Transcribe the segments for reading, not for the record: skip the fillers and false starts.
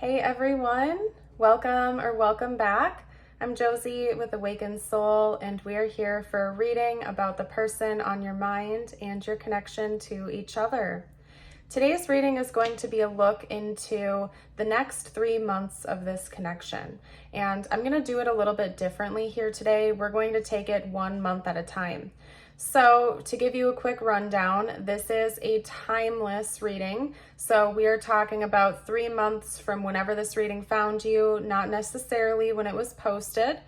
Hey everyone, welcome back. I'm Josie with Awakened Soul, and we're here for a reading about the person on your mind and your connection to each other. Today's reading is going to be a look into the next 3 months of this connection, and I'm going to do it a little bit differently here today. We're going to take it 1 month at a time. So to give you a quick rundown, this is a timeless reading. So we are talking about 3 months from whenever this reading found you, not necessarily when it was posted.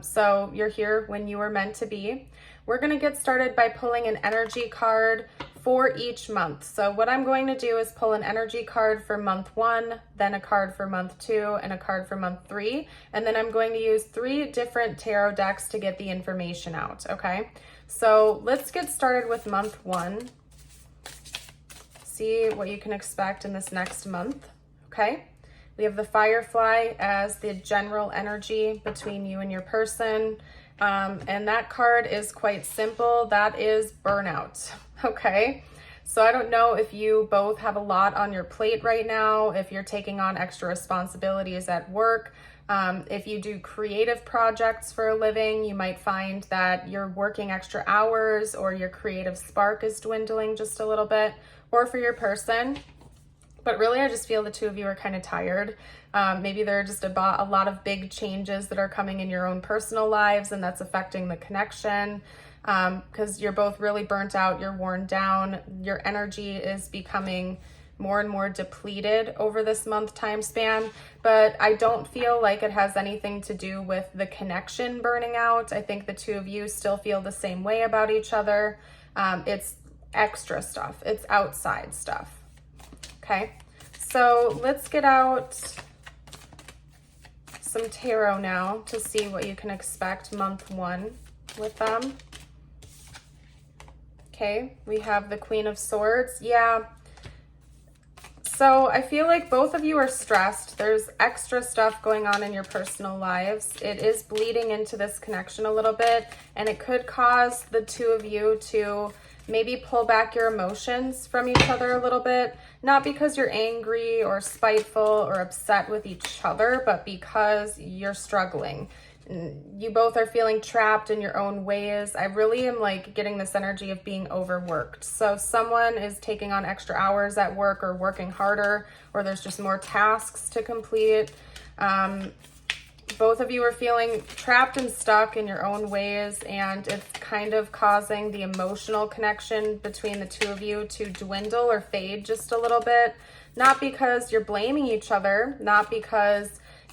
So you're here when you were meant to be. We're going to get started by pulling an energy card for each month. So what I'm going to do is pull an energy card for month 1, then a card for month 2, and a card for month 3. And then I'm going to use 3 different tarot decks to get the information out, okay? So let's get started with month 1. See what you can expect in this next month, okay? We have the Firefly as the general energy between you and your person. And that card is quite simple. That is burnout, okay? So I don't know if you both have a lot on your plate right now, if you're taking on extra responsibilities at work. If you do creative projects for a living, you might find that you're working extra hours or your creative spark is dwindling just a little bit, or for your person. But really, I just feel the two of you are kind of tired. Maybe there are just a lot of big changes that are coming in your own personal lives, and that's affecting the connection because you're both really burnt out, you're worn down, your energy is becoming more and more depleted over this month time span, but I don't feel like it has anything to do with the connection burning out. I think the two of you still feel the same way about each other. It's extra stuff, it's outside stuff. Okay, so let's get out some tarot now to see what you can expect month 1 with them. Okay, we have the Queen of Swords. Yeah. So I feel like both of you are stressed. There's extra stuff going on in your personal lives. It is bleeding into this connection a little bit, and it could cause the two of you to maybe pull back your emotions from each other a little bit. Not because you're angry or spiteful or upset with each other, but because you're struggling. You both are feeling trapped in your own ways. I really am like getting this energy of being overworked. So someone is taking on extra hours at work or working harder, or there's just more tasks to complete. Both of you are feeling trapped and stuck in your own ways, and it's kind of causing the emotional connection between the two of you to dwindle or fade just a little bit. Not because you're blaming each other, not because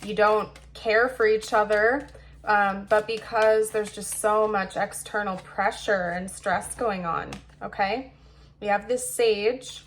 you don't care for each other, but because there's just so much external pressure and stress going on, okay? We have this Sage.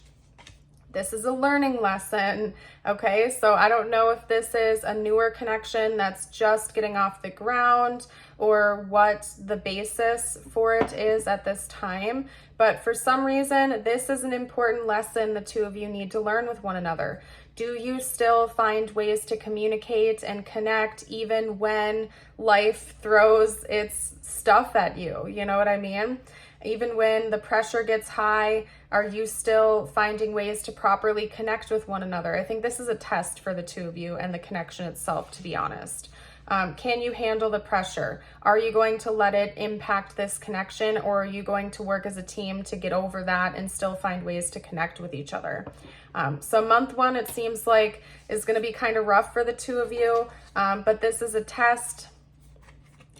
This is a learning lesson, okay? So I don't know if this is a newer connection that's just getting off the ground or what the basis for it is at this time. But for some reason, this is an important lesson the two of you need to learn with one another. Do you still find ways to communicate and connect even when life throws its stuff at you? You know what I mean? Even when the pressure gets high, are you still finding ways to properly connect with one another? I think this is a test for the two of you and the connection itself, to be honest. Can you handle the pressure? Are you going to let it impact this connection, or are you going to work as a team to get over that and still find ways to connect with each other? So month 1, it seems like, is going to be kind of rough for the two of you, but this is a test,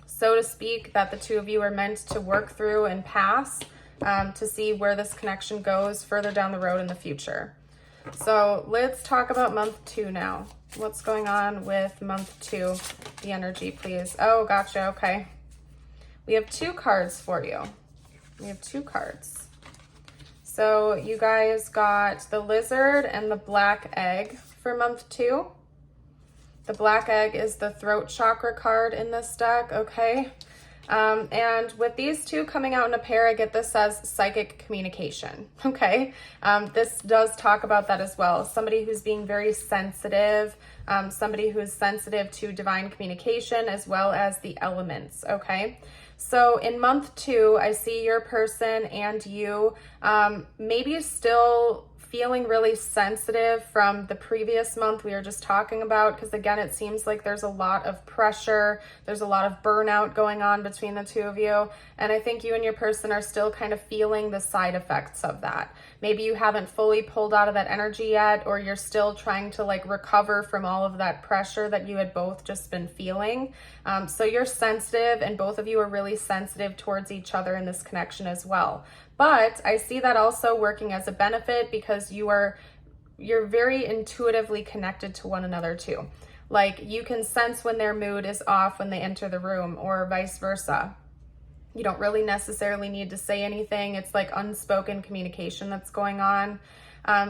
so to speak, that the two of you are meant to work through and pass to see where this connection goes further down the road in the future. So let's talk about month 2 now. What's going on with month 2? The energy, please. Oh, gotcha. Okay. We have 2 cards for you. We have 2 cards. So you guys got the Lizard and the Black Egg for month 2. The Black Egg is the throat chakra card in this deck, okay? And with these 2 coming out in a pair, I get this as psychic communication, okay? This does talk about that as well. Somebody who's being very sensitive, somebody who's sensitive to divine communication as well as the elements, okay? So in month 2, I see your person and you maybe still feeling really sensitive from the previous month we were just talking about, because again, it seems like there's a lot of pressure, there's a lot of burnout going on between the two of you, and I think you and your person are still kind of feeling the side effects of that. Maybe you haven't fully pulled out of that energy yet, or you're still trying to like recover from all of that pressure that you had both just been feeling. So you're sensitive, and both of you are really sensitive towards each other in this connection as well. But I see that also working as a benefit, because you're very intuitively connected to one another too. Like you can sense when their mood is off when they enter the room, or vice versa. You don't really necessarily need to say anything. It's like unspoken communication that's going on.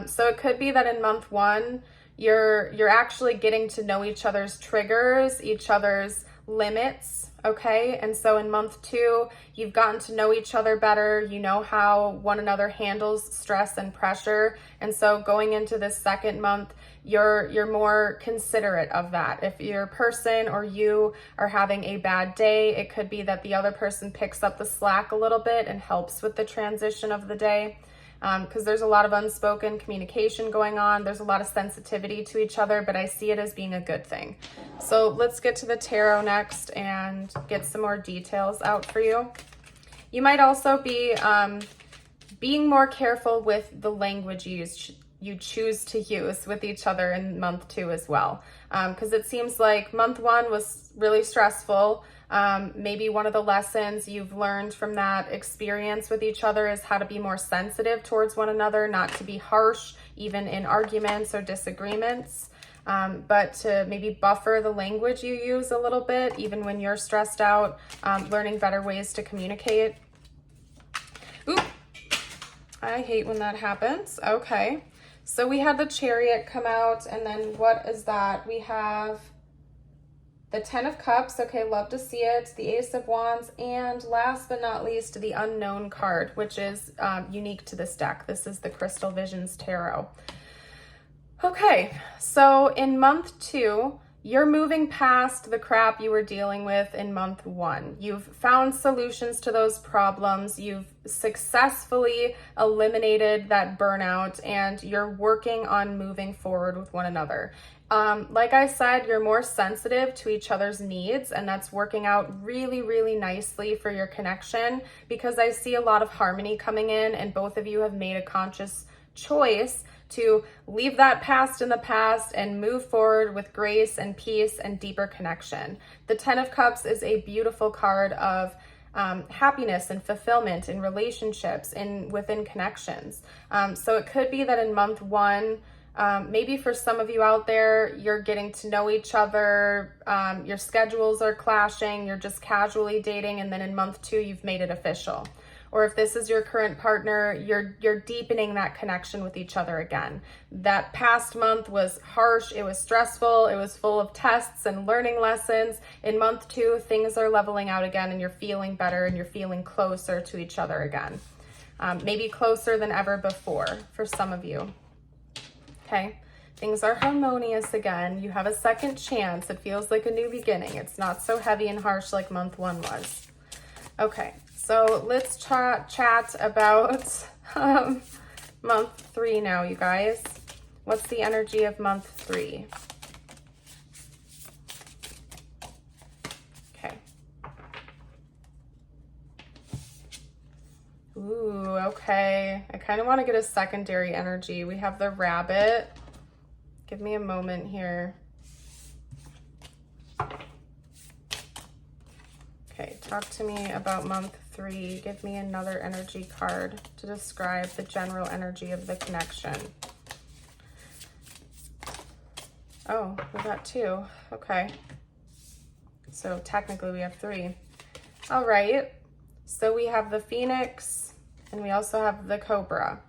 So it could be that in month 1, you're actually getting to know each other's triggers, each other's limits, okay? And so in month 2, you've gotten to know each other better. You know how one another handles stress and pressure. And so going into this second month, you're more considerate of that. If your person or you are having a bad day, it could be that the other person picks up the slack a little bit and helps with the transition of the day. Because there's a lot of unspoken communication going on. There's a lot of sensitivity to each other, but I see it as being a good thing. So let's get to the tarot next and get some more details out for you. You might also be being more careful with the language you choose to use with each other in month 2 as well. Because it seems like month 1 was really stressful. Maybe one of the lessons you've learned from that experience with each other is how to be more sensitive towards one another, not to be harsh, even in arguments or disagreements, but to maybe buffer the language you use a little bit, even when you're stressed out, learning better ways to communicate. Oop, I hate when that happens. Okay, so we had the Chariot come out, and then what is that? We have the 10 of Cups, okay, love to see it, the Ace of Wands, and last but not least, the Unknown card, which is unique to this deck. This is the Crystal Visions Tarot. Okay, so in month 2, you're moving past the crap you were dealing with in month 1. You've found solutions to those problems. You've successfully eliminated that burnout, and you're working on moving forward with one another. Like I said, you're more sensitive to each other's needs, and that's working out really, really nicely for your connection, because I see a lot of harmony coming in, and both of you have made a conscious choice to leave that past in the past and move forward with grace and peace and deeper connection. The 10 of Cups is a beautiful card of happiness and fulfillment in relationships and within connections. So it could be that in month 1, maybe for some of you out there, you're getting to know each other, your schedules are clashing, you're just casually dating, and then in month 2, you've made it official. Or if this is your current partner, you're deepening that connection with each other again. That past month was harsh, it was stressful, it was full of tests and learning lessons. In month 2, things are leveling out again, and you're feeling better, and you're feeling closer to each other again. Maybe closer than ever before for some of you. Okay, things are harmonious again. You have a second chance. It feels like a new beginning. It's not so heavy and harsh like month 1 was. Okay, so let's chat about month 3 now, you guys. What's the energy of month 3? Okay. Ooh, okay. I kind of want to get a secondary energy. We have the Rabbit. Give me a moment here. Okay, talk to me about month 3. Give me another energy card to describe the general energy of the connection. Oh, we got 2. Okay. So technically we have 3. All right. So we have the Phoenix, and we also have the Cobra.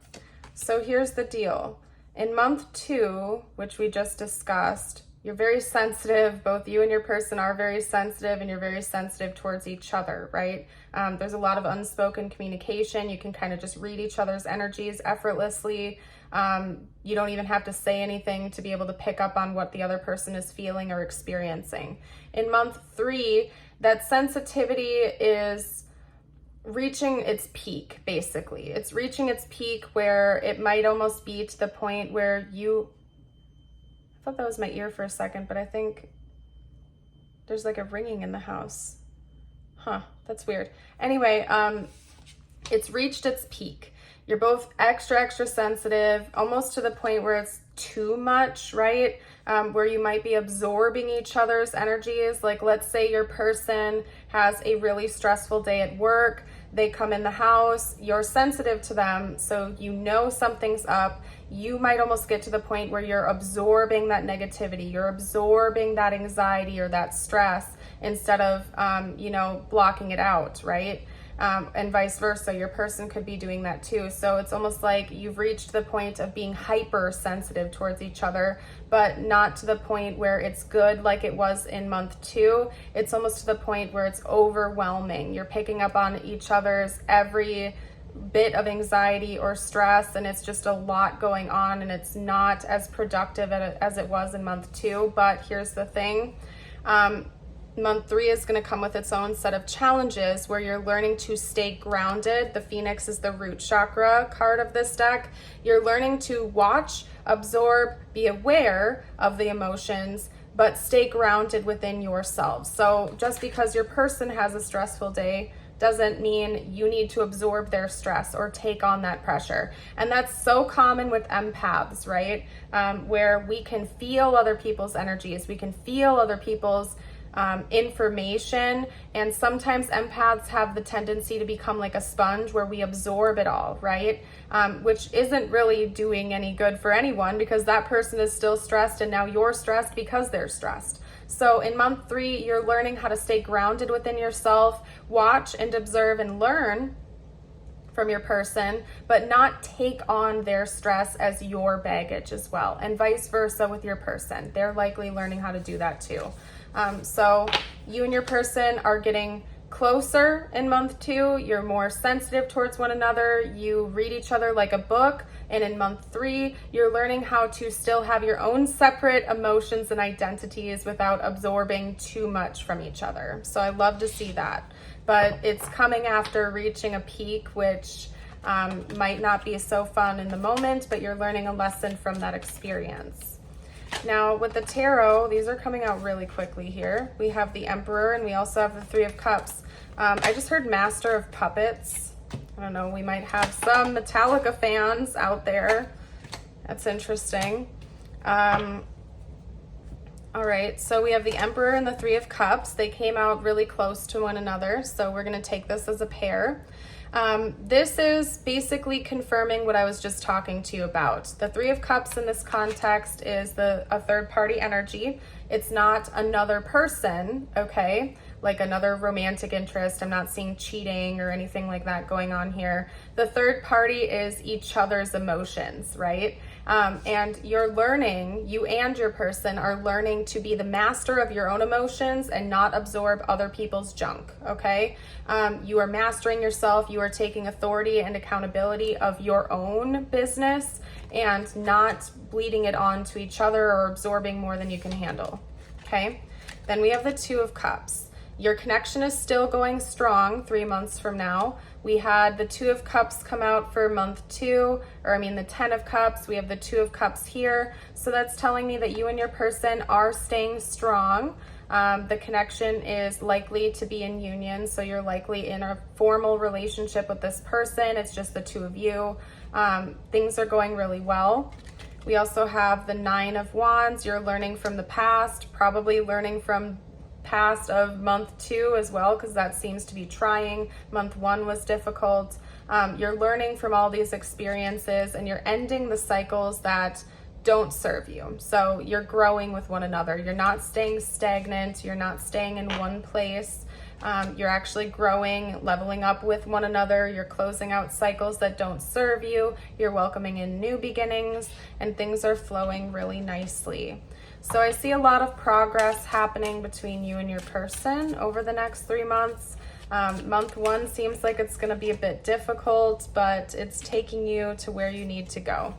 So here's the deal. In month 2, which we just discussed, you're very sensitive. Both you and your person are very sensitive, and you're very sensitive towards each other, right? There's a lot of unspoken communication. You can kind of just read each other's energies effortlessly. You don't even have to say anything to be able to pick up on what the other person is feeling or experiencing. In month 3, that sensitivity is reaching its peak, basically. It's reaching its peak where it might almost be to the point where I thought that was my ear for a second, but I think there's like a ringing in the house. Huh, that's weird. Anyway, it's reached its peak. You're both extra sensitive, almost to the point where it's too much, right? Where you might be absorbing each other's energies. Like, let's say your person has a really stressful day at work. They come in the house, you're sensitive to them, so you know something's up. You might almost get to the point where you're absorbing that negativity, you're absorbing that anxiety or that stress instead of, blocking it out, right? And vice versa, your person could be doing that too. So it's almost like you've reached the point of being hypersensitive towards each other, but not to the point where it's good like it was in month 2. It's almost to the point where it's overwhelming. You're picking up on each other's every bit of anxiety or stress, and it's just a lot going on, and it's not as productive as it was in month 2. But here's the thing. Month 3 is going to come with its own set of challenges where you're learning to stay grounded. The Phoenix is the root chakra card of this deck. You're learning to watch, absorb, be aware of the emotions, but stay grounded within yourself. So just because your person has a stressful day doesn't mean you need to absorb their stress or take on that pressure. And that's so common with empaths, right? Where we can feel other people's energies. We can feel other people's information, and sometimes empaths have the tendency to become like a sponge where we absorb it all, right? Which isn't really doing any good for anyone, because that person is still stressed and now you're stressed because they're stressed. So in month 3, you're learning how to stay grounded within yourself, watch and observe and learn from your person, but not take on their stress as your baggage as well, and vice versa with your person. They're likely learning how to do that too. So you and your person are getting closer in month 2. You're more sensitive towards one another. You read each other like a book. And in month 3, you're learning how to still have your own separate emotions and identities without absorbing too much from each other. So I love to see that. But it's coming after reaching a peak, which might not be so fun in the moment, but you're learning a lesson from that experience. Now with the tarot, these are coming out really quickly here. We have the Emperor, and we also have the 3 of Cups. I just heard Master of Puppets. I don't know, we might have some Metallica fans out there. That's interesting. All right, so we have the Emperor and the 3 of Cups. They came out really close to one another, so we're going to take this as a pair. This is basically confirming what I was just talking to you about. The 3 of Cups in this context is a third-party energy. It's not another person, okay? Like another romantic interest. I'm not seeing cheating or anything like that going on here. The third party is each other's emotions, right? And you're learning, you and your person are learning to be the master of your own emotions and not absorb other people's junk, okay? You are mastering yourself. You are taking authority and accountability of your own business and not bleeding it on to each other or absorbing more than you can handle, okay? Then we have the 2 of Cups. Your connection is still going strong 3 months from now. We had the 2 of Cups come out for month 2, the 10 of Cups. We have the 2 of Cups here. So that's telling me that you and your person are staying strong. The connection is likely to be in union. So you're likely in a formal relationship with this person. It's just the 2 of you. Things are going really well. We also have the 9 of Wands. You're learning from the past, probably learning from past of month 2 as well, because that seems to be trying. Month 1 was difficult. You're learning from all these experiences, and you're ending the cycles that don't serve you. So you're growing with one another. You're not staying stagnant. You're not staying in one place. You're actually growing, leveling up with one another. You're closing out cycles that don't serve you. You're welcoming in new beginnings, and things are flowing really nicely. So I see a lot of progress happening between you and your person over the next 3 months. Month 1 seems like it's going to be a bit difficult, but it's taking you to where you need to go.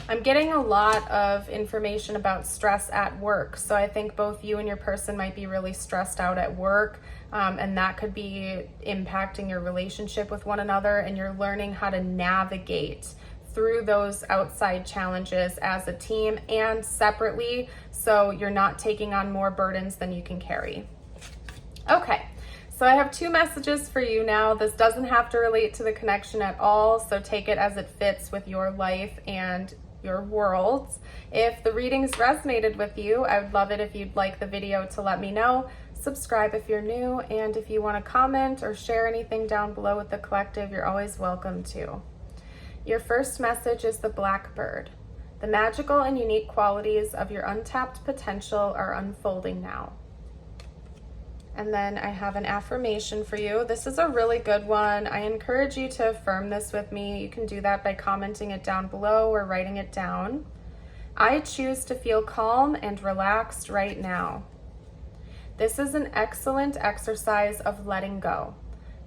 I'm getting a lot of information about stress at work. So I think both you and your person might be really stressed out at work, and that could be impacting your relationship with one another, and you're learning how to navigate through those outside challenges as a team and separately, so you're not taking on more burdens than you can carry. Okay. So I have 2 messages for you now. This doesn't have to relate to the connection at all, so take it as it fits with your life and your worlds. If the readings resonated with you, I would love it if you'd like the video to let me know. Subscribe if you're new, and if you want to comment or share anything down below with the collective, you're always welcome to. Your first message is the Blackbird. The magical and unique qualities of your untapped potential are unfolding now. And then I have an affirmation for you. This is a really good one. I encourage you to affirm this with me. You can do that by commenting it down below or writing it down. I choose to feel calm and relaxed right now. This is an excellent exercise of letting go.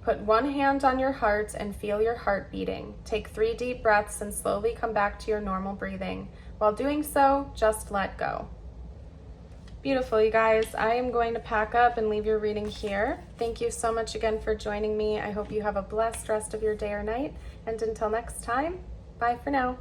Put one hand on your heart and feel your heart beating. Take 3 deep breaths and slowly come back to your normal breathing. While doing so, just let go. Beautiful, you guys. I am going to pack up and leave your reading here. Thank you so much again for joining me. I hope you have a blessed rest of your day or night. And until next time, bye for now.